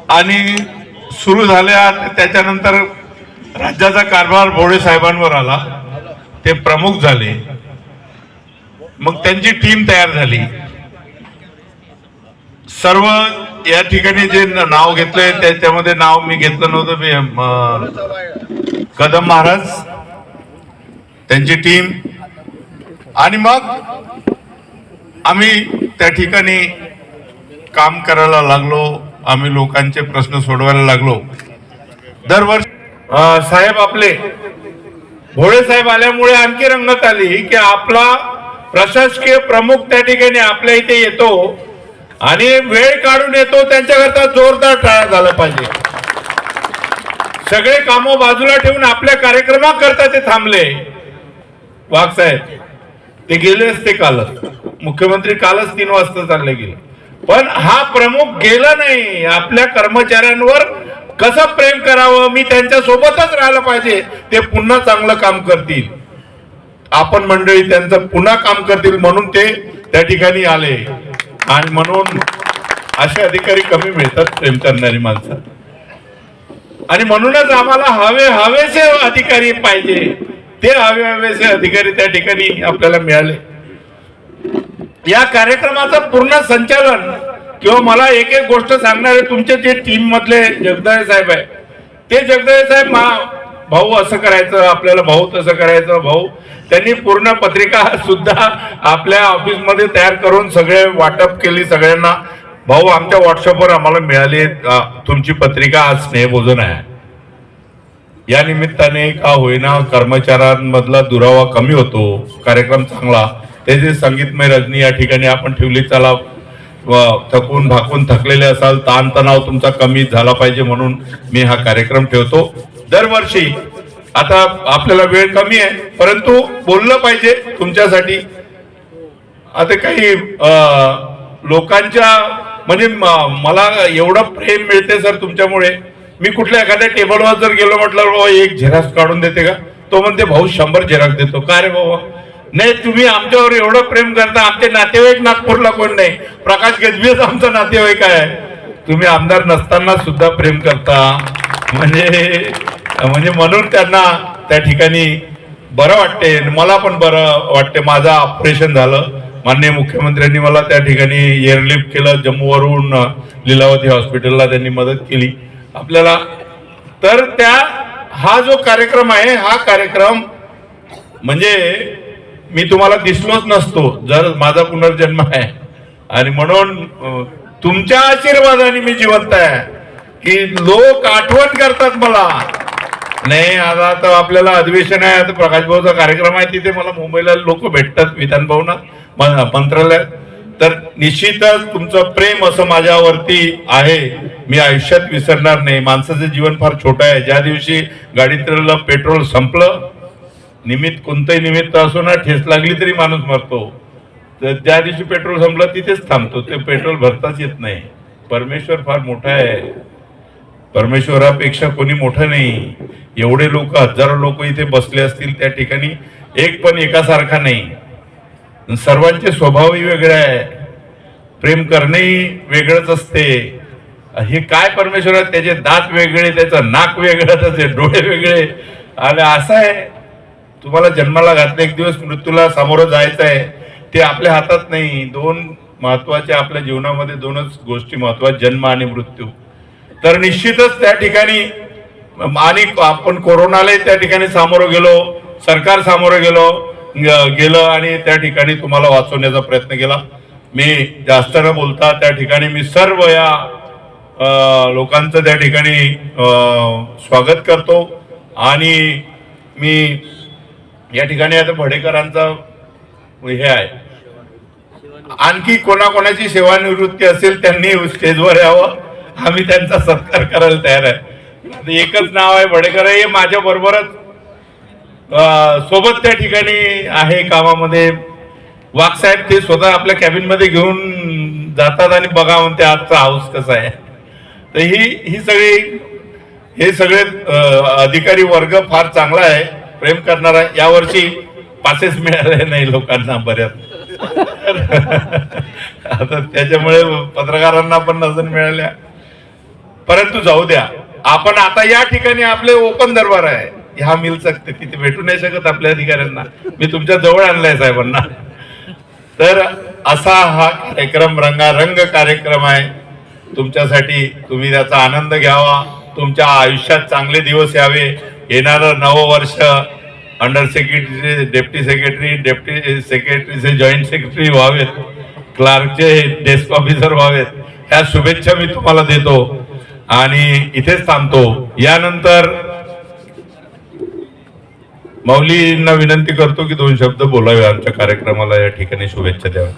आणि सुरू झाल्या त्याच्यानंतर राज्याचा कारभार भोळे साहेबांवर आला, ते प्रमुख झाले, मग त्यांची टीम तयार झाली. सर्व या ठिकाणी जे नाव घेतलंय त्याच्यामध्ये नाव मी घेतलं नव्हतं, कदम महाराज, त्यांची टीम, आणि मग आम्ही त्या ठिकाणी काम करायला लागलो. आम्ही लोकांचे प्रश्न सोडवायला लागलो. दरवर्षी साहेब आपले भोळे साहेब आल्यामुळे आणखी रंगत आली की आपला प्रशासकीय प्रमुख त्या ठिकाणी आपल्या इथे येतो आणि वेळ काढून येतो. त्यांच्याकरता जोरदार टाळ्या झाला पाहिजे. सगळे कामं बाजूला ठेवून आपल्या कार्यक्रमाकरता ते थांबले. वाघ साहेब ते गेलेच, ते कालच मुख्यमंत्री कालच 3 वाजता चालले गेले, पण हा प्रमुख गेला नाही. आपल्या कर्मचाऱ्यांवर कसं प्रेम करावं, मी त्यांच्या सोबतच राहायला पाहिजे, ते पुन्हा चांगलं काम करतील, आपण मंडळी त्यांचं पुन्हा काम करतील म्हणून ते त्या ठिकाणी आले. आणि म्हणून असे अधिकारी कमी मिळतात प्रेम करणारी माणसं, आणि म्हणूनच आम्हाला हवेसे अधिकारी पाहिजे. ते हवेसे अधिकारी त्या ठिकाणी आपल्याला मिळाले. या कार्यक्रमाचं पूर्ण संचालन किंवा मला एक एक गोष्ट सांगणारे तुमचे जे टीम मधले जगदाळे साहेब आहे, ते जगदाळे साहेब भाऊ असं करायचं, आपल्याला भाऊ तसं करायचं, भाऊ त्यांनी पूर्ण पत्रिका सुद्धा आपल्या ऑफिस मध्ये तयार करून सगळे वाटप केली सगळ्यांना. भाऊ आमच्या व्हॉट्सअपवर आम्हाला मिळाली तुमची पत्रिका, आज स्नेहभोजन आहे. या निमित्ताने का होईना कर्मचाऱ्यांमधला दुरावा कमी होतो, कार्यक्रम चांगला. त्याचे संगीतमय रजनी या ठिकाणी आपण ठेवली. चला थकून भाकून थकलेले असाल, ताणतणाव तुमचा कमी झाला पाहिजे म्हणून मी हा कार्यक्रम ठेवतो दरवर्षी. आता आपल्याला वेळ कमी आहे, परंतु बोललं पाहिजे तुमच्यासाठी. आता काही लोकांच्या म्हणजे मला एवढं प्रेम मिळते सर तुमच्यामुळे. मी कुठल्या एखाद्या टेबलवर जर गेलो म्हटलं एक झेरॉक्स काढून देते का, तो म्हणते भाऊ 100 झेरॉक्स देतो. का रे बाबा, नाही तुम्ही आमच्यावर एवढं प्रेम करता. आमचे नातेवाईक नागपूरला कोण नाही, प्रकाश गजबीच आमचा नातेवाईक आहे. तुम्ही आमदार नसताना सुद्धा प्रेम करता, म्हणजे म्हणून त्यांना त्या ठिकाणी बरं वाटते. मला पण बरं वाटते. माझं ऑपरेशन झालं, माननीय मुख्यमंत्र्यांनी मला त्या ठिकाणी एअरलिफ्ट केलं जम्मूवरून लीलावती हॉस्पिटलला, त्यांनी मदत केली आपल्याला. तर हा जो कार्यक्रम आहे, हा कार्यक्रम म्हणजे मी तुम्हाला दिसलोच नसतो जर माझा पुनर्जन्म आहे. आणि म्हणून तुमच्या आशीर्वादाने मी जिवंत आहे की लोक आठवण करतात मला. नाही आता तर आपल्याला अधिवेशन आहे, आता प्रकाश भाऊचा कार्यक्रम आहे, तिथे मला मुंबईला लोक भेटतात विधान भवनात मंत्रालयात. तर निश्चितच तुमचं प्रेम असं माझ्यावरती आहे, मी आयुष्यात विसरणार नाही. माणसाचं जीवन फार छोटं आहे. ज्या दिवशी गाडीतलं पेट्रोल संपलं, निमित्त कोणतंही निमित्त असो ना, ठेस लागली तरी माणूस मरतो. तर ज्या दिवशी पेट्रोल संपलं तिथेच थांबतो, ते पेट्रोल भरताच येत नाही. परमेश्वर फार मोठा आहे, परमेश्वरापेक्षा कोणी मोठं नाही. एवढे लोक, हजारो लोक इथे बसले असतील त्या ठिकाणी, एक पण एकासारखा नाही. सर्वांचे स्वभावही वेगळे आहे, प्रेम करणेही वेगळंच असते. हे काय परमेश्वर, त्याचे दात वेगळे, त्याचं नाक वेगळं, त्याचे डोळे वेगळे. आणि असं आहे, तुम्हाला जन्माला घातलं, एक दिवस मृत्यूला सामोरं जायचं आहे. ते आपल्या हातात नाही. 2 महत्वाचे आपल्या जीवनामध्ये 2च गोष्टी महत्वाच्या, जन्म आणि मृत्यू. तर निश्चितच त्या ठिकाणी, आणि आपण कोरोनाला त्या ठिकाणी सामोरं गेलो, सरकार सामोरं गेलं आणि त्या ठिकाणी तुम्हाला वाचवण्याचा प्रयत्न केला. मी जास्त न बोलता त्या ठिकाणी मी सर्व या लोकांचं त्या ठिकाणी स्वागत करतो. आणि मी या ठिकाणी आता भडेकरांचा हे आहे, आणखी कोणाकोणाची सेवानिवृत्ती असेल त्यांनी स्टेजवर यावं, आम्ही त्यांचा सत्कार करायला तयार आहे. एकच नाव आहे भडेकर, हे माझ्या बरोबरच सोबत त्या ठिकाणी आहे कामामध्ये. वाघ साहेब ते स्वतः आपल्या कॅबिन मध्ये घेऊन जातात आणि बघा म्हणते आजचा हाऊस कसा आहे. तर हे सगळे अधिकारी वर्ग फार चांगला आहे, प्रेम करणारा. यावर्षी पासेस मिळाले नाही लोकांना बऱ्याच, आता त्याच्यामुळे पत्रकारांना पण नजर मिळाल्या. परंतु जाऊ द्या, आपण आता या ठिकाणी आपले ओपन दरबार आहे, ह्या मिल सकते तिथे भेटू नाही शकत आपल्या अधिकाऱ्यांना, मी तुमच्या जवळ आणलाय साहेबांना. तर असा हा कार्यक्रम रंगारंग कार्यक्रम आहे तुमच्यासाठी. तुम्ही त्याचा आनंद घ्यावा, तुमच्या आयुष्यात चांगले दिवस यावे. येणारं नवं वर्ष अंडर सेक्रेटरी, डेप्टी सेक्रेटरीचे जॉईंट सेक्रेटरी व्हावेत, क्लार्कचे डेस्क ऑफिसर व्हावेत, ह्या शुभेच्छा मी तुम्हाला देतो आणि इथेच थांबतो. यानंतर माऊलींना विनंती करतो की 2 शब्द बोलावे, आमच्या कार्यक्रमाला या ठिकाणी शुभेच्छा द्याव्या.